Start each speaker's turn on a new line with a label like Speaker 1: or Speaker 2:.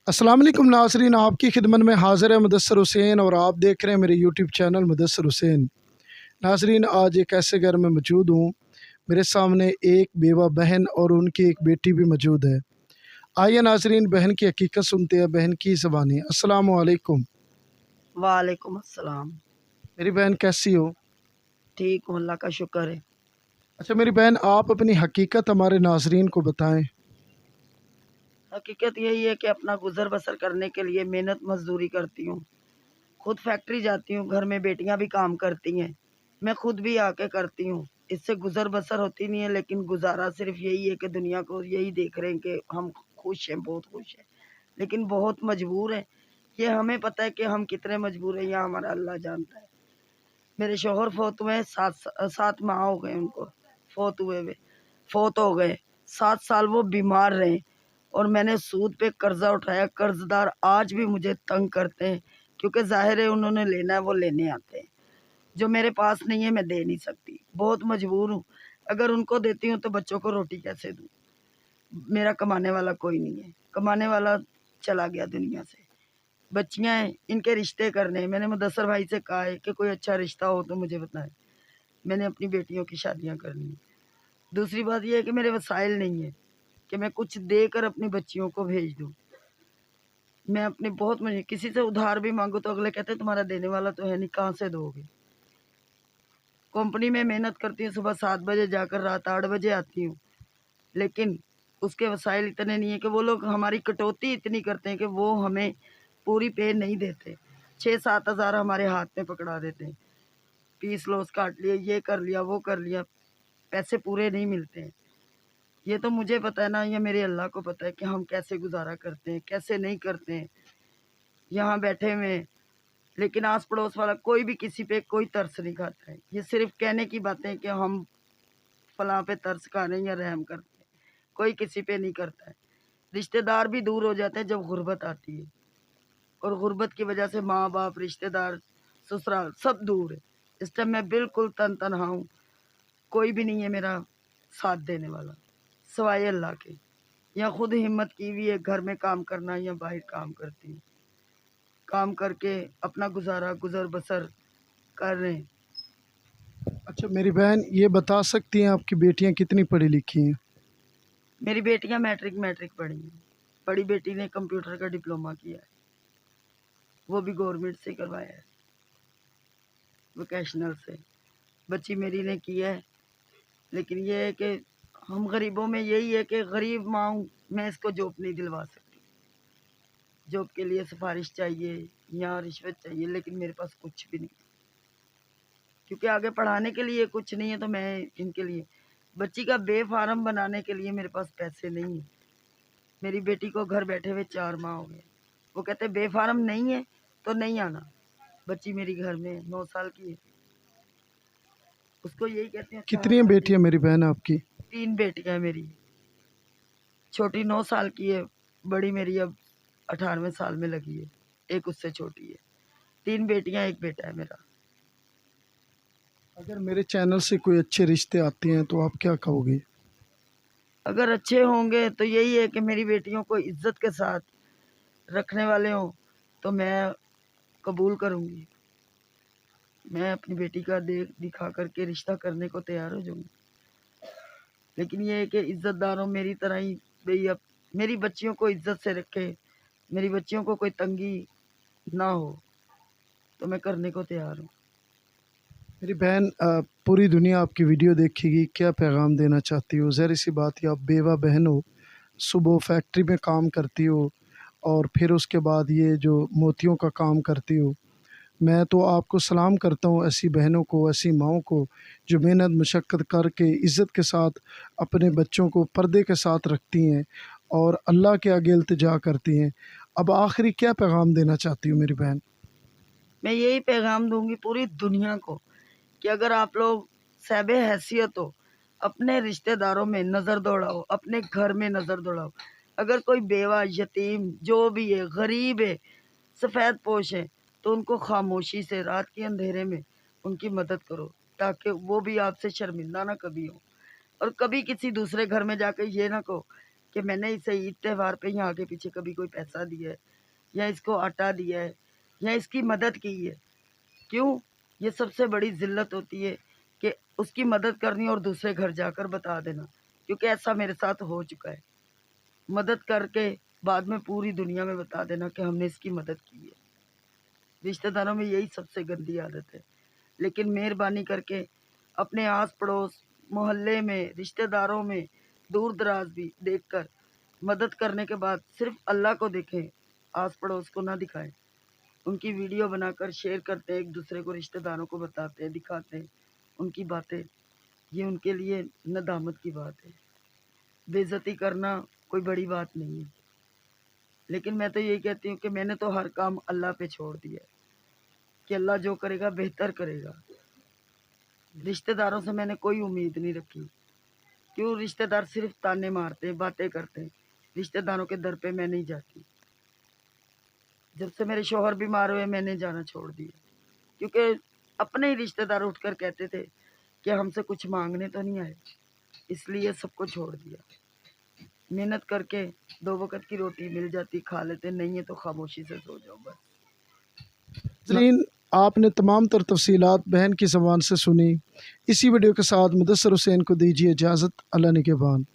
Speaker 1: अस्सलाम वालेकुम नाज़रीन, आपकी खिदमत में हाज़िर है मुदस्सर हुसैन और आप देख रहे हैं मेरे यूट्यूब चैनल मुदस्सर हुसैन। नाज़रीन, आज एक ऐसे घर में मौजूद हूँ, मेरे सामने एक बेवा बहन और उनकी एक बेटी भी मौजूद है। आइए नाज़रीन, बहन की हकीकत सुनते हैं बहन की ज़बानी। अस्सलामु अलैकुम।
Speaker 2: वालेकुम अस्सलाम।
Speaker 1: मेरी बहन कैसी हो?
Speaker 2: ठीक हूँ, अल्लाह का शुक्र है।
Speaker 1: अच्छा मेरी बहन, आप अपनी हकीकत हमारे नाज़रीन को बताएं।
Speaker 2: हकीकत यही है कि अपना गुजर बसर करने के लिए मेहनत मजदूरी करती हूँ। खुद फैक्ट्री जाती हूँ, घर में बेटियाँ भी काम करती हैं, मैं खुद भी आके करती हूँ। इससे गुजर बसर होती नहीं है, लेकिन गुजारा सिर्फ यही है कि दुनिया को यही देख रहे हैं कि हम खुश हैं, बहुत खुश हैं, लेकिन बहुत मजबूर हैं। ये हमें पता है कि हम कितने मजबूर हैं, या हमारा अल्लाह जानता है। मेरे शोहर फोत हुए 7 माह हो गए उनको फोत हो गए। 7 साल वो बीमार रहे और मैंने सूद पे कर्जा उठाया। कर्जदार आज भी मुझे तंग करते हैं, क्योंकि जाहिर है उन्होंने लेना है, वो लेने आते हैं। जो मेरे पास नहीं है मैं दे नहीं सकती, बहुत मजबूर हूँ। अगर उनको देती हूँ तो बच्चों को रोटी कैसे दूँ? मेरा कमाने वाला कोई नहीं है, कमाने वाला चला गया दुनिया से। बच्चियां हैं, इनके रिश्ते करने हैं। मैंने मुदस्सर भाई से कहा है कि कोई अच्छा रिश्ता हो तो मुझे बताएं, मैंने अपनी बेटियों की शादियां करनी है। दूसरी बात यह है कि मेरे वसाइल नहीं है कि मैं कुछ देकर अपनी बच्चियों को भेज दूं। मैं अपने बहुत मुझे किसी से उधार भी मांगो तो अगले कहते तुम्हारा देने वाला तो है नहीं, कहाँ से दोगे? कंपनी में मेहनत करती हूँ, सुबह 7 बजे जाकर रात 8 बजे आती हूँ, लेकिन उसके वसाइल इतने नहीं है कि वो लोग हमारी कटौती इतनी करते हैं कि वो हमें पूरी पे नहीं देते। 6-7 हज़ार हमारे हाथ में पकड़ा देते हैं, पीस लॉस काट लिए, ये कर लिया, वो कर लिया, पैसे पूरे नहीं मिलते हैं। ये तो मुझे पता है ना, ये मेरे अल्लाह को पता है कि हम कैसे गुजारा करते हैं, कैसे नहीं करते हैं यहाँ बैठे हुए। लेकिन आस पड़ोस वाला कोई भी किसी पे कोई तरस नहीं खाता है। ये सिर्फ कहने की बातें हैं कि हम फलां पे तरस खा रहे हैं या रहम करते हैं, कोई किसी पे नहीं करता है। रिश्तेदार भी दूर हो जाते हैं जब गुर्बत आती है, और गुर्बत की वजह से माँ बाप, रिश्तेदार, ससुराल सब दूर है। इस टाइम मैं बिल्कुल तनहा हूँ, कोई भी नहीं है मेरा साथ देने वाला सवाए अल्लाह के। या खुद हिम्मत की हुई है घर में काम करना, या बाहर काम करती हूँ, काम करके अपना गुजारा गुजर बसर कर रहे हैं।
Speaker 1: अच्छा मेरी बहन, ये बता सकती हैं आपकी बेटियां कितनी पढ़ी लिखी हैं?
Speaker 2: मेरी बेटियां मैट्रिक पढ़ी हैं। बड़ी बेटी ने कंप्यूटर का डिप्लोमा किया है, वो भी गवर्नमेंट से करवाया है, वोकेशनल से। बच्ची मेरी ने किया है, लेकिन ये है कि हम गरीबों में यही है कि गरीब माँ हूँ, मैं इसको जॉब नहीं दिलवा सकती। जॉब के लिए सिफारिश चाहिए या रिश्वत चाहिए, लेकिन मेरे पास कुछ भी नहीं, क्योंकि आगे पढ़ाने के लिए कुछ नहीं है। तो मैं इनके लिए बच्ची का बेफार्म बनाने के लिए मेरे पास पैसे नहीं है। मेरी बेटी को घर बैठे हुए 4 माह हो गए, वो कहते बेफार्म नहीं है तो नहीं आना। बच्ची मेरी घर में 9 साल की है, उसको यही कहते हैं अच्छा
Speaker 1: कितनी
Speaker 2: हालात नहीं।
Speaker 1: बेटियां मेरी बहन आपकी?
Speaker 2: 3 बेटियां हैं मेरी, छोटी 9 साल की है, बड़ी मेरी अब 18वें साल में लगी है, एक उससे छोटी है। 3 बेटियां, एक बेटा है मेरा।
Speaker 1: अगर मेरे चैनल से कोई अच्छे रिश्ते आते हैं तो आप क्या कहोगे?
Speaker 2: अगर अच्छे होंगे तो यही है कि मेरी बेटियों को इज्जत के साथ रखने वाले हों तो मैं कबूल करूँगी। मैं अपनी बेटी का देख दिखा करके रिश्ता करने को तैयार हो जाऊँगी, लेकिन ये है कि इज्जतदारों मेरी तरह ही भाई अब मेरी बच्चियों को इज्जत से रखे, मेरी बच्चियों को कोई तंगी ना हो, तो मैं करने को तैयार हूँ।
Speaker 1: मेरी बहन, पूरी दुनिया आपकी वीडियो देखेगी, क्या पैगाम देना चाहती हो? ज़ाहिर सी बात है, आप बेवा बहन हो, सुबह फैक्ट्री में काम करती हो और फिर उसके बाद ये जो मोतियों का काम करती हो। मैं तो आपको सलाम करता हूँ ऐसी बहनों को, ऐसी माँओं को जो मेहनत मशक्क़त करके इज़्ज़त के साथ अपने बच्चों को पर्दे के साथ रखती हैं और अल्लाह के आगे इल्तिजा करती हैं। अब आखिरी क्या पैगाम देना चाहती हो मेरी बहन?
Speaker 2: मैं यही पैगाम दूंगी पूरी दुनिया को कि अगर आप लोग साहिब हैसियत हो, अपने रिश्तेदारों में नज़र दौड़ाओ, अपने घर में नज़र दौड़ाओ। अगर कोई बेवा, यतीम जो भी है, गरीब है, सफ़ेद पोश है, तो उनको खामोशी से रात के अंधेरे में उनकी मदद करो, ताकि वो भी आपसे शर्मिंदा ना कभी हो, और कभी किसी दूसरे घर में जाकर ये ना कहो कि मैंने इसे ईद त्यौहार पे या आगे पीछे कभी कोई पैसा दिया है या इसको आटा दिया है या इसकी मदद की है। क्यों? ये सबसे बड़ी ज़िल्लत होती है कि उसकी मदद करनी और दूसरे घर जाकर बता देना, क्योंकि ऐसा मेरे साथ हो चुका है। मदद करके बाद में पूरी दुनिया में बता देना कि हमने इसकी मदद की है। रिश्तेदारों में यही सबसे गंदी आदत है। लेकिन मेहरबानी करके अपने आस पड़ोस, मोहल्ले में, रिश्तेदारों में, दूर दराज भी देखकर मदद करने के बाद सिर्फ अल्लाह को देखें, आस पड़ोस को ना दिखाएं। उनकी वीडियो बनाकर शेयर करते हैं, एक दूसरे को, रिश्तेदारों को बताते हैं, दिखाते हैं उनकी बातें। ये उनके लिए नदामत की बात है। बेइज्जती करना कोई बड़ी बात नहीं है। लेकिन मैं तो यही कहती हूँ कि मैंने तो हर काम अल्लाह पे छोड़ दिया है कि अल्लाह जो करेगा बेहतर करेगा। रिश्तेदारों से मैंने कोई उम्मीद नहीं रखी। क्यों? रिश्तेदार सिर्फ ताने मारते हैं, बातें करते हैं। रिश्तेदारों के दर पे मैं नहीं जाती। जब से मेरे शौहर बीमार हुए मैंने जाना छोड़ दिया, क्योंकि अपने ही रिश्तेदार उठकर कहते थे कि हमसे कुछ मांगने तो नहीं आए, इसलिए सबको छोड़ दिया। मेहनत करके 2 वक़्त की रोटी मिल जाती, खा लेते, नहीं है तो खामोशी से सो जाओ बस।
Speaker 1: नाज़रीन, आपने तमाम तर तफ़सीलात बहन की ज़बान से सुनी। इसी वीडियो के साथ मुदस्सर हुसैन को दीजिए इजाज़त। अल्लाह निगहबान।